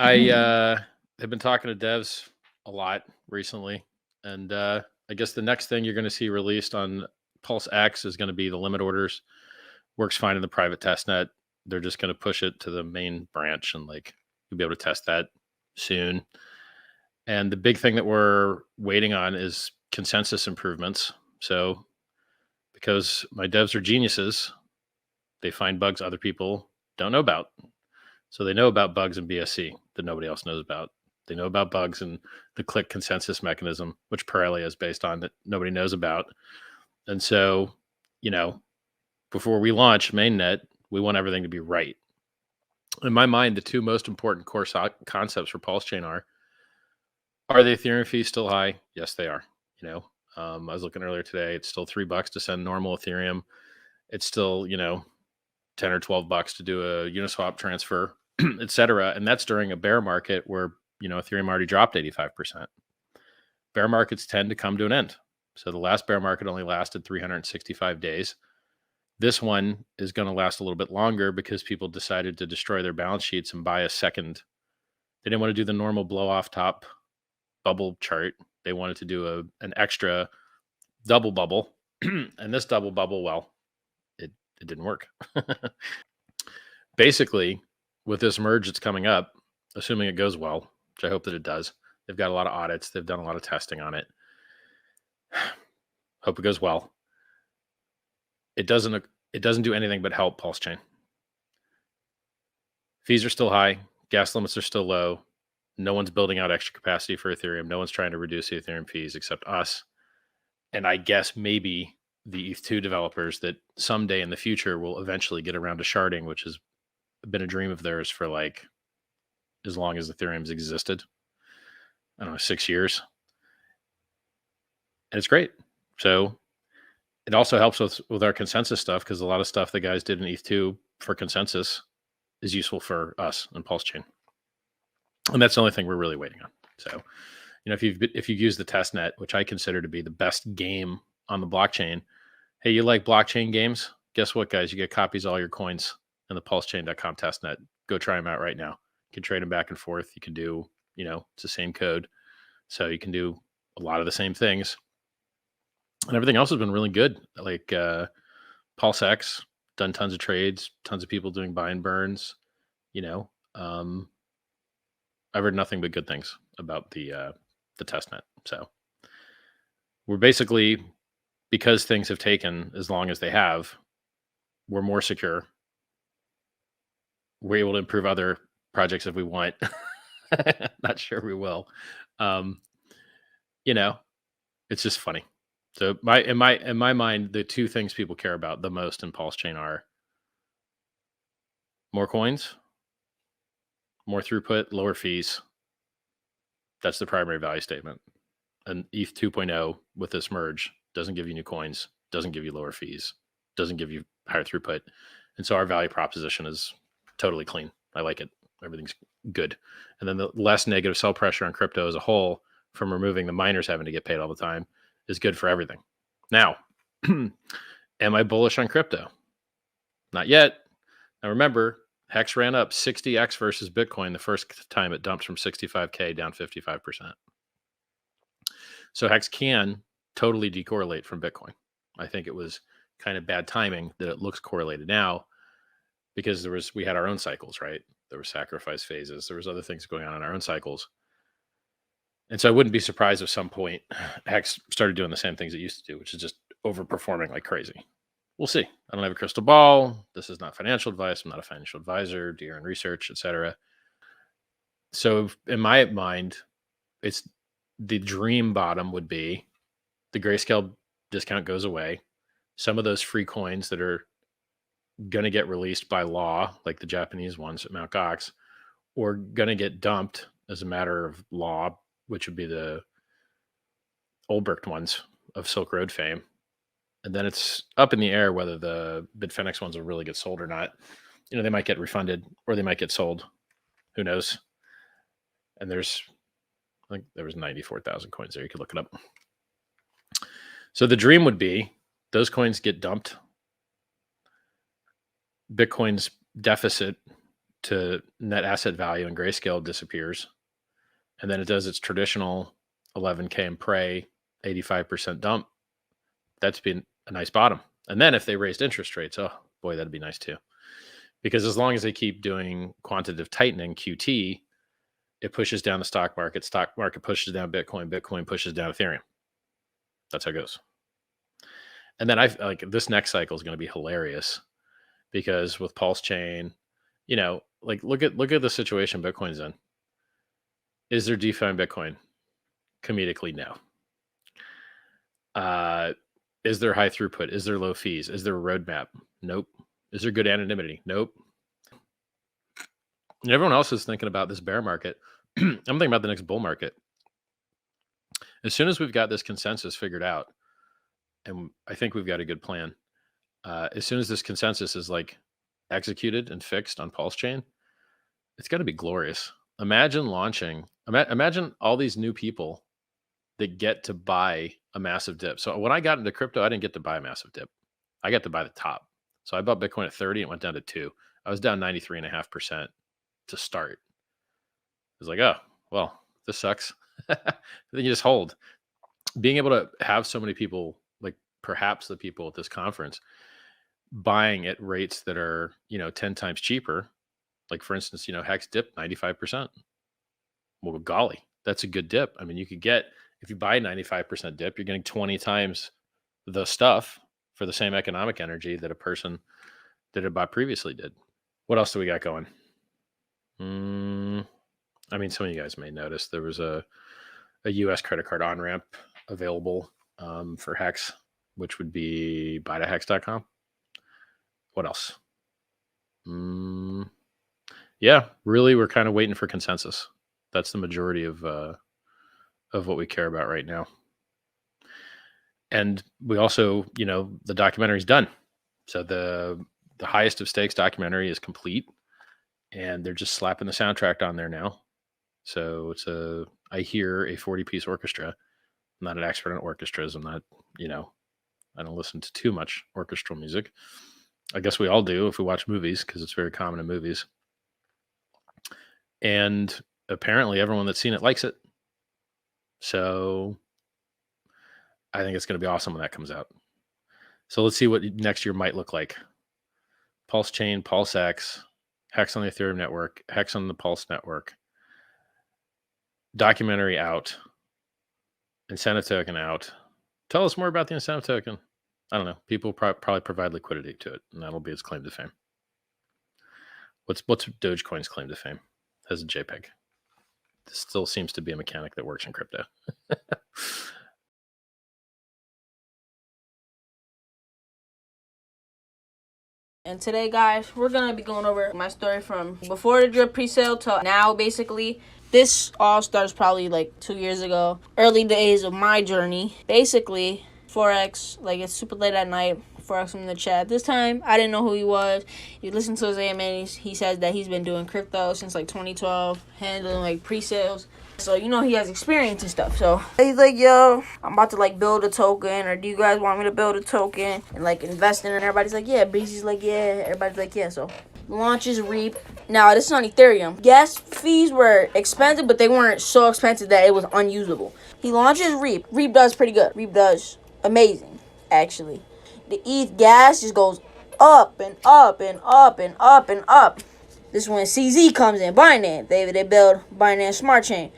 I have been talking to devs a lot recently, and I guess the next thing you're going to see released on Pulse X is going to be the limit orders. Works fine in the private test net. They're just going to push it to the main branch, and like you'll be able to test that soon. And the big thing that we're waiting on is consensus improvements. So because my devs are geniuses, they find bugs other people don't know about. So they know about bugs in BSC that nobody else knows about. They know about bugs and the click consensus mechanism, which Pirelli is based on, that nobody knows about. And so, you know, before we launch mainnet, we want everything to be right. In my mind, the two most important core concepts for Pulsechain are the Ethereum fees still high? Yes, they are. I was looking earlier today, it's still $3 to send normal Ethereum. It's still, 10 or $12 to do a Uniswap transfer, et cetera. And that's during a bear market where, Ethereum already dropped 85%. Bear markets tend to come to an end. So the last bear market only lasted 365 days. This one is going to last a little bit longer because people decided to destroy their balance sheets and buy a second. They didn't want to do the normal blow off top bubble chart. They wanted to do an extra double bubble. And this double bubble, well, it didn't work. Basically, with this merge that's coming up, assuming it goes well, which I hope that it does, they've got a lot of audits. They've done a lot of testing on it. Hope it goes well. It doesn't do anything but help Pulsechain. Fees are still high. Gas limits are still low. No one's building out extra capacity for Ethereum. No one's trying to reduce the Ethereum fees except us. And I guess maybe the ETH2 developers that someday in the future will eventually get around to sharding, which has been a dream of theirs for like as long as Ethereum's existed. I don't know, 6 years. And it's great. So it also helps with our consensus stuff, because a lot of stuff the guys did in ETH2 for consensus is useful for us in Pulsechain. And that's the only thing we're really waiting on. So, if you've used the test net, which I consider to be the best game on the blockchain, hey, you like blockchain games? Guess what, guys? You get copies of all your coins in the pulsechain.com testnet. Go try them out right now. You can trade them back and forth. You can do, it's the same code. So you can do a lot of the same things. And everything else has been really good. Like PulseX, done tons of trades, tons of people doing buy and burns. I've heard nothing but good things about the testnet. So we're basically, because things have taken as long as they have, we're more secure. We're able to improve other projects if we want. Not sure we will. It's just funny. So in my mind, the two things people care about the most in Pulsechain are more coins, more throughput, lower fees. That's the primary value statement. And ETH 2.0 with this merge doesn't give you new coins, doesn't give you lower fees, doesn't give you higher throughput. And so our value proposition is totally clean. I like it. Everything's good. And then the less negative sell pressure on crypto as a whole from removing the miners having to get paid all the time is good for everything. Now, am I bullish on crypto? Not yet. Now remember, Hex ran up 60x versus Bitcoin the first time it dumped from 65K down 55%. So Hex can totally decorrelate from Bitcoin. I think it was kind of bad timing that it looks correlated now, because we had our own cycles, right? There were sacrifice phases. There was other things going on in our own cycles. And so I wouldn't be surprised if some point Hex started doing the same things it used to do, which is just overperforming like crazy. We'll see. I don't have a crystal ball. This is not financial advice. I'm not a financial advisor, do your own research, etc. So in my mind, it's the dream bottom would be the Grayscale discount goes away. Some of those free coins that are going to get released by law, like the Japanese ones at Mt. Gox, or going to get dumped as a matter of law, which would be the Olbricht ones of Silk Road fame. And then it's up in the air whether the Bitfinex ones will really get sold or not. They might get refunded or they might get sold. Who knows? And I think there was 94,000 coins there. You could look it up. So the dream would be those coins get dumped. Bitcoin's deficit to net asset value and grayscale disappears. And then it does its traditional 11K and pray 85% dump. That's been a nice bottom. And then if they raised interest rates, oh boy, that'd be nice too. Because as long as they keep doing quantitative tightening, QT, it pushes down the stock market pushes down Bitcoin pushes down Ethereum. That's how it goes. And then I like this next cycle is going to be hilarious because with Pulsechain, you know, like look at the situation Bitcoin's in. Is there DeFi in Bitcoin? Comedically, no. Is there high throughput? Is there low fees? Is there a roadmap? Nope. Is there good anonymity? Nope. And everyone else is thinking about this bear market. I'm thinking about the next bull market. As soon as we've got this consensus figured out, and I think we've got a good plan, as soon as this consensus is like executed and fixed on Pulsechain, it's going to be glorious. Imagine launching, imagine all these new people that get to buy a massive dip. So when I got into crypto, I didn't get to buy a massive dip. I got to buy the top. So I bought Bitcoin at 30 and it went down to 2. I was down 93.5% to start. I was like, oh, well, this sucks. Then you just hold. Being able to have so many people, like perhaps the people at this conference, buying at rates that are, 10 times cheaper. Like for instance, Hex dip 95%. Well, golly, that's a good dip. I mean, you could get, if you buy 95% dip, you're getting 20 times the stuff for the same economic energy that a person that had bought previously did. What else do we got going? I mean, some of you guys may notice there was a US credit card on-ramp available for Hex, which would be buytohex.com. What else? Yeah, really, we're kind of waiting for consensus. That's the majority of what we care about right now. And we also, the documentary's done. So the highest of stakes documentary is complete, and they're just slapping the soundtrack on there now. So it's I hear a 40-piece orchestra. I'm not an expert on orchestras. I'm not, I don't listen to too much orchestral music. I guess we all do if we watch movies, because it's very common in movies. And apparently everyone that's seen it likes it. So I think it's going to be awesome when that comes out. So let's see what next year might look like. Pulsechain, PulseX, Hex on the Ethereum network, Hex on the Pulse network, documentary out, incentive token out. Tell us more about the incentive token. I don't know. People probably provide liquidity to it, and that'll be its claim to fame. What's Dogecoin's claim to fame? As a JPEG. This still seems to be a mechanic that works in crypto. And today, guys, we're going to be going over my story from before the drip pre-sale to now, basically. This all starts probably like 2 years ago. Early days of my journey. Basically, Forex, like it's super late at night. Forex in the chat. This time, I didn't know who he was. You listen to his AMA, he says that he's been doing crypto since like 2012, handling like pre-sales. So, he has experience and stuff. So, he's like, yo, I'm about to like build a token, or do you guys want me to build a token and like invest in it? And everybody's like, yeah. Breezy's like, yeah. Everybody's like, yeah. So, launches Reap. Now, this is on Ethereum. Gas fees were expensive, but they weren't so expensive that it was unusable. He launches Reap. Reap does pretty good. Reap does amazing, actually. The ETH gas just goes up and up and up and up and up. This is when CZ comes in. Binance. They build Binance Smart Chain.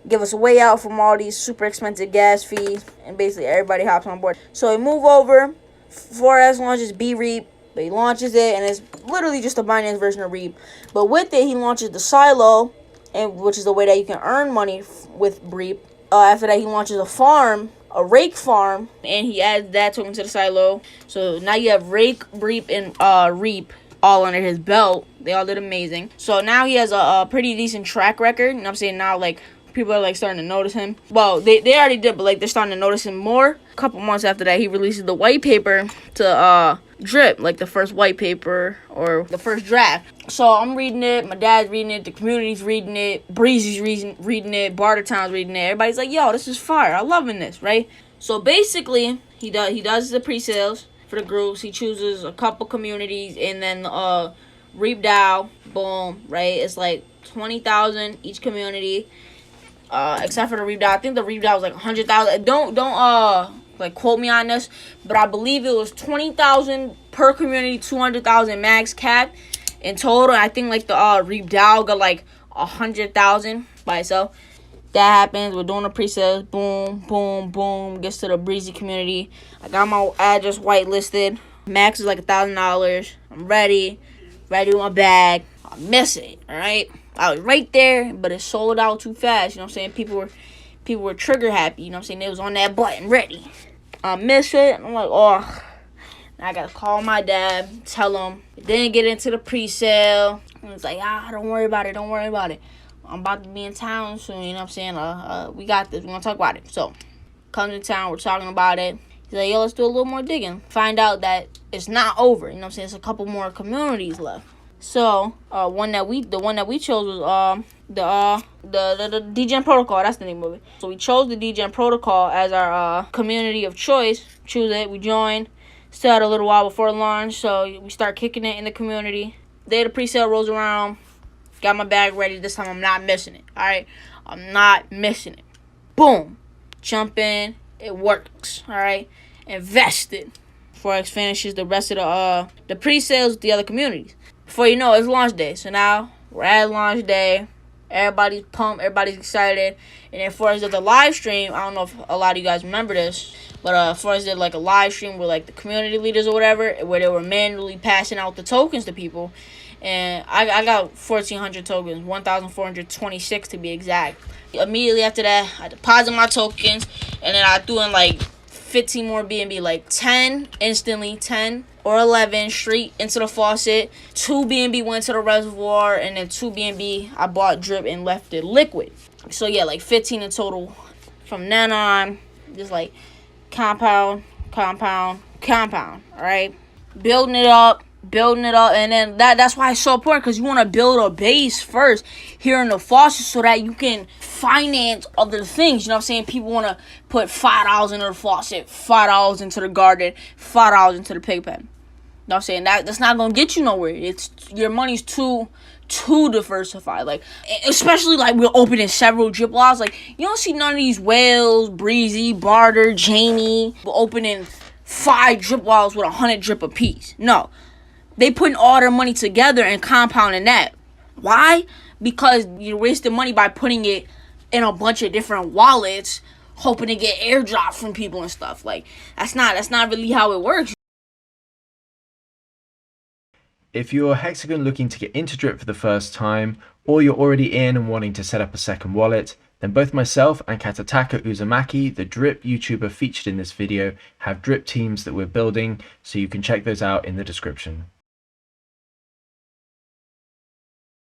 Give us a way out from all these super expensive gas fees. And basically everybody hops on board. So we move over. Forex launches B-Reap. But he launches it, and it's literally just a Binance version of Reap. But with it, he launches the silo, which is the way that you can earn money with Reap. After that, he launches a farm, a rake farm, and he adds that token to the silo. So now you have rake, Reap, and Reap all under his belt. They all did amazing. So now he has a pretty decent track record. And I'm saying now, like, people are like starting to notice him. Well, they already did, but like they're starting to notice him more. A couple months after that, he releases the white paper to drip, like the first white paper or the first draft. So I'm reading it, my dad's reading it, the community's reading it, Breezy's reading it, Bartertown's reading it. Everybody's like, yo, this is fire. I'm loving this, right? So basically, he does the pre-sales for the groups. He chooses a couple communities, and then Reap DAO, boom, right? It's like 20,000 each community. Except for the Reap DAO. I think the Reap DAO was like 100,000. Don't like quote me on this, but I believe it was 20,000 per community, 200,000 max cap in total. I think like the Reap DAO got like 100,000 by itself. That happens. We're doing the pre-sales. Boom, boom, boom. Gets to the breezy community. I got my address whitelisted. Max is like $1,000. I'm ready with my bag. I miss it. All right. I was right there, but it sold out too fast. You know what I'm saying? People were trigger happy. You know what I'm saying? They was on that button ready. I miss it. I'm like, oh. I gotta call my dad, tell him. Didn't get into the pre-sale. He's like, don't worry about it. Don't worry about it. I'm about to be in town soon. You know what I'm saying? We got this. We're gonna talk about it. So, comes in town. We're talking about it. He's like, yo, let's do a little more digging. Find out that it's not over. You know what I'm saying? There's a couple more communities left. So, the one that we chose was the DGen protocol. That's the name of it. So we chose the DGen protocol as our community of choice. Choose it. We joined. Still had a little while before launch, so we start kicking it in the community. Day of the pre-sale rolls around. Got my bag ready. This time I'm not missing it. All right, I'm not missing it. Boom, jump in. It works. All right, invested. Forex finishes the rest of the pre-sales with the other communities. Before you know it, it's launch day. So now we're at launch day. Everybody's pumped. Everybody's excited. And then Forex did the live stream. I don't know if a lot of you guys remember this, but Forex did like a live stream with like the community leaders or whatever, where they were manually passing out the tokens to people. And I got 1,400 tokens, 1,426 to be exact. Immediately after that, I deposit my tokens, and then I threw in like 15 more BNB, like 10 instantly, 10 or 11 straight into the faucet. 2 BNB went to the reservoir, and then 2 BNB I bought drip and left it liquid. So yeah, like 15 in total. From then on, just like compound, all right? Building it up, and then that's why it's so important, because you want to build a base first here in the faucet so that you can finance other things. You know what I'm saying? People want to put $5 into the faucet, $5 into the garden, $5 into the pig pen. You know what I'm saying? That's not going to get you nowhere. It's your money's too diversified. Like, especially like we're opening several drip laws. Like, you don't see none of these whales, Breezy, Barter, Jamie. We're opening 5 drip walls with 100 drip apiece. No. They putting all their money together and compounding that. Why? Because you're wasting money by putting it in a bunch of different wallets, hoping to get airdrops from people and stuff. Like, that's not really how it works. If you're a Hexagon looking to get into Drip for the first time, or you're already in and wanting to set up a second wallet, then both myself and Katataka Uzumaki, the Drip YouTuber featured in this video, have Drip teams that we're building, so you can check those out in the description.